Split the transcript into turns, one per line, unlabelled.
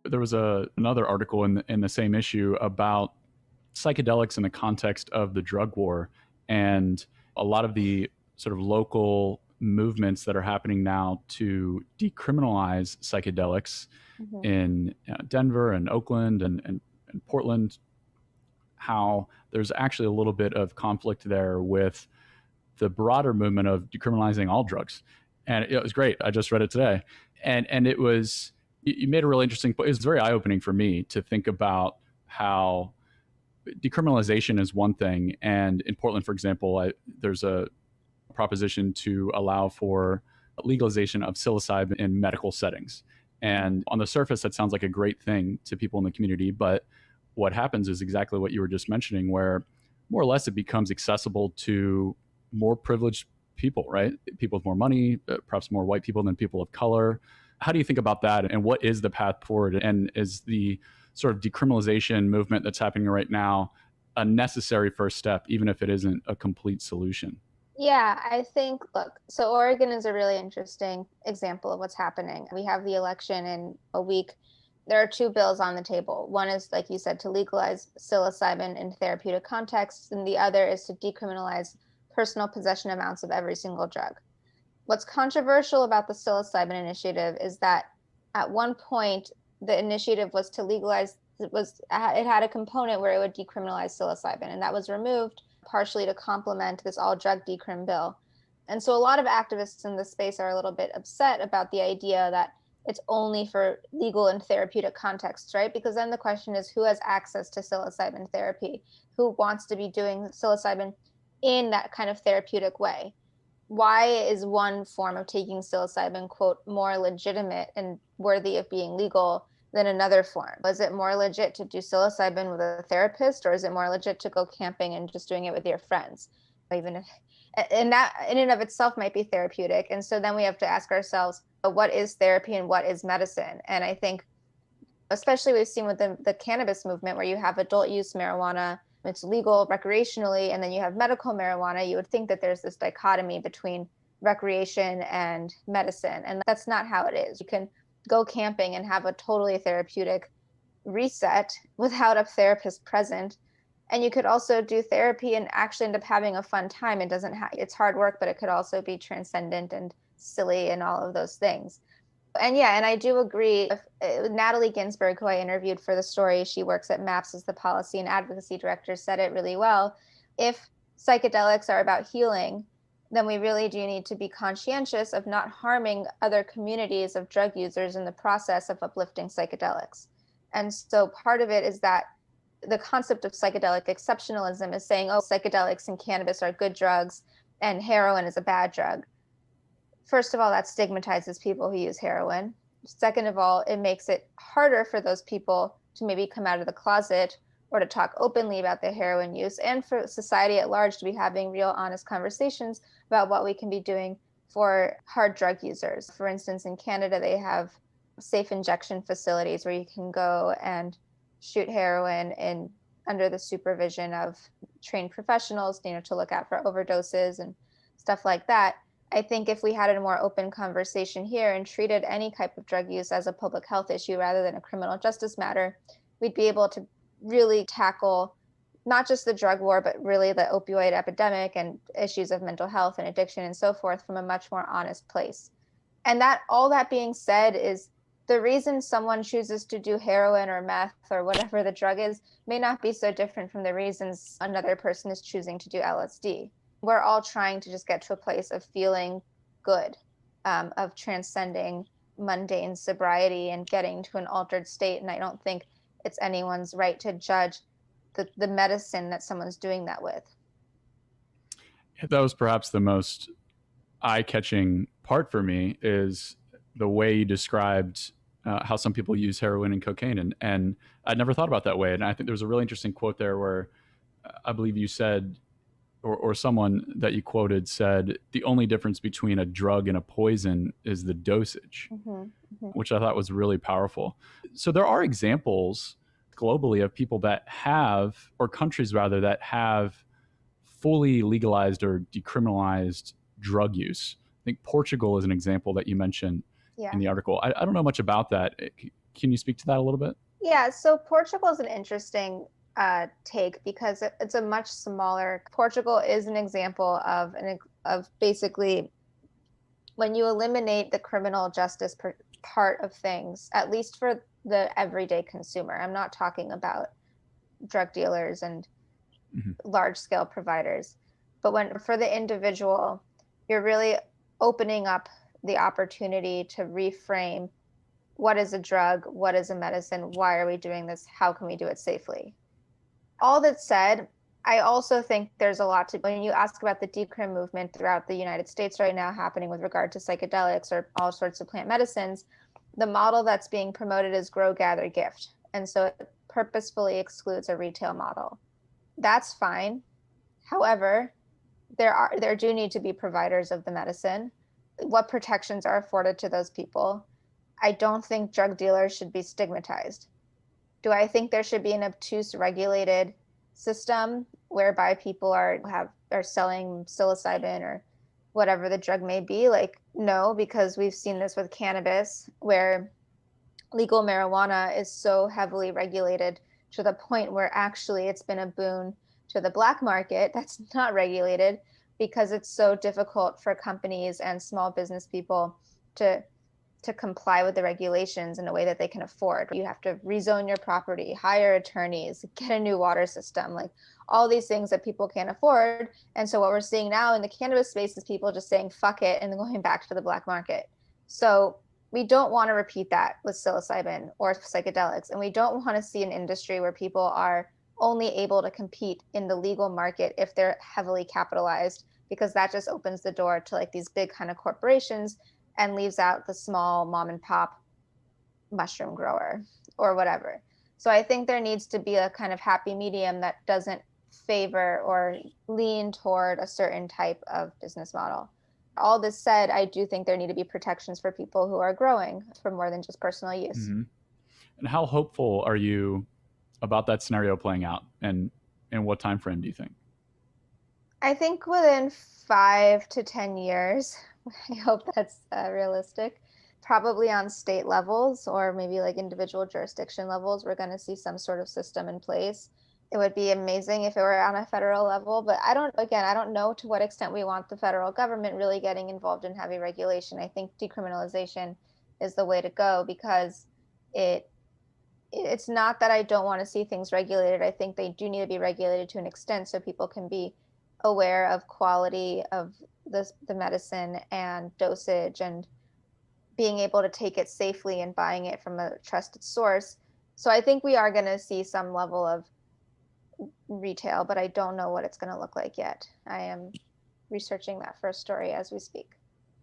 there was another article in the same issue about psychedelics in the context of the drug war, and a lot of the sort of local movements that are happening now to decriminalize psychedelics in Denver and Oakland and Portland, how there's actually a little bit of conflict there with the broader movement of decriminalizing all drugs. And it was great. I just read it today. And it was, you made a really interesting point. It was very eye-opening for me to think about how decriminalization is one thing. And in Portland, for example, there's a proposition to allow for legalization of psilocybin in medical settings. And on the surface, that sounds like a great thing to people in the community. But what happens is exactly what you were just mentioning, where more or less it becomes accessible to more privileged people, right? People with more money, perhaps more white people than people of color. How do you think about that? And what is the path forward? And is the sort of decriminalization movement that's happening right now a necessary first step, even if it isn't a complete solution?
Yeah, I think, look, so Oregon is a really interesting example of what's happening. We have the election in a week. There are two bills on the table. One is, like you said, to legalize psilocybin in therapeutic contexts, and the other is to decriminalize personal possession amounts of every single drug. What's controversial about the psilocybin initiative is that at one point, the initiative was to legalize, it had a component where it would decriminalize psilocybin, and that was removed partially to complement this all drug decrim bill. And so a lot of activists in this space are a little bit upset about the idea that it's only for legal and therapeutic contexts, right? Because then the question is, who has access to psilocybin therapy? Who wants to be doing psilocybin in that kind of therapeutic way? Why is one form of taking psilocybin, quote, more legitimate and worthy of being legal than another form? Is it more legit to do psilocybin with a therapist, or is it more legit to go camping and just doing it with your friends? Even if, and that in and of itself might be therapeutic. And so then we have to ask ourselves, what is therapy and what is medicine? And I think, especially we've seen with the cannabis movement, where you have adult use marijuana, it's legal recreationally, and then you have medical marijuana. You would think that there's this dichotomy between recreation and medicine, and that's not how it is. You can go camping and have a totally therapeutic reset without a therapist present. And you could also do therapy and actually end up having a fun time. It doesn't it's hard work, but it could also be transcendent and silly and all of those things. And yeah, and I do agree. Natalie Ginsburg, who I interviewed for the story, she works at MAPS as the policy and advocacy director, said it really well. If psychedelics are about healing, then we really do need to be conscientious of not harming other communities of drug users in the process of uplifting psychedelics. And so part of it is that the concept of psychedelic exceptionalism is saying, oh, psychedelics and cannabis are good drugs and heroin is a bad drug. First of all, that stigmatizes people who use heroin. Second of all, it makes it harder for those people to maybe come out of the closet or to talk openly about their heroin use, and for society at large to be having real, honest conversations about what we can be doing for hard drug users. For instance, in Canada, they have safe injection facilities where you can go and shoot heroin under the supervision of trained professionals, to look out for overdoses and stuff like that. I think if we had a more open conversation here and treated any type of drug use as a public health issue rather than a criminal justice matter, we'd be able to really tackle not just the drug war, but really the opioid epidemic and issues of mental health and addiction and so forth from a much more honest place. And that, all that being said, is the reason someone chooses to do heroin or meth or whatever the drug is may not be so different from the reasons another person is choosing to do LSD. We're all trying to just get to a place of feeling good, of transcending mundane sobriety and getting to an altered state. And I don't think it's anyone's right to judge the medicine that someone's doing that with.
That was perhaps the most eye-catching part for me, is the way you described how some people use heroin and cocaine. And I'd never thought about that way. And I think there was a really interesting quote there where I believe you said, or someone that you quoted said, the only difference between a drug and a poison is the dosage, which I thought was really powerful. So there are examples globally of people that have, or countries rather, that have fully legalized or decriminalized drug use. I think Portugal is an example that you mentioned in the article. I don't know much about that. Can Can you speak to that a little bit?
Yeah, so Portugal is an interesting take because it's a much smaller. Portugal is an example of basically when you eliminate the criminal justice part of things, at least for the everyday consumer. I'm not talking about drug dealers and large scale providers, but when for the individual, you're really opening up the opportunity to reframe what is a drug, what is a medicine, why are we doing this, how can we do it safely. All that said, I also think there's a lot to, when you ask about the decrim movement throughout the United States right now happening with regard to psychedelics or all sorts of plant medicines, the model that's being promoted is grow, gather, gift. And so it purposefully excludes a retail model. That's fine. However, there do need to be providers of the medicine. What protections are afforded to those people? I don't think drug dealers should be stigmatized. Do I think there should be an obtuse regulated system whereby people are selling psilocybin or whatever the drug may be? Like, no, because we've seen this with cannabis where legal marijuana is so heavily regulated to the point where actually it's been a boon to the black market that's not regulated because it's so difficult for companies and small business people to comply with the regulations in a way that they can afford. You have to rezone your property, hire attorneys, get a new water system, like all these things that people can't afford. And so what we're seeing now in the cannabis space is people just saying fuck it and then going back to the black market. So we don't want to repeat that with psilocybin or psychedelics. And we don't want to see an industry where people are only able to compete in the legal market if they're heavily capitalized, because that just opens the door to like these big kind of corporations and leaves out the small mom and pop mushroom grower or whatever. So I think there needs to be a kind of happy medium that doesn't favor or lean toward a certain type of business model. All this said, I do think there need to be protections for people who are growing for more than just personal use.
And how hopeful are you about that scenario playing out? And in what time frame do you think?
I think within 5 to 10 years, I hope that's realistic. Probably on state levels or maybe like individual jurisdiction levels, we're going to see some sort of system in place. It would be amazing if it were on a federal level, but I don't know to what extent we want the federal government really getting involved in heavy regulation. I think decriminalization is the way to go because it's not that I don't want to see things regulated. I think they do need to be regulated to an extent so people can be aware of quality of the medicine and dosage and being able to take it safely and buying it from a trusted source. So I think we are going to see some level of retail, but I don't know what it's going to look like yet. I am researching that first story as we speak.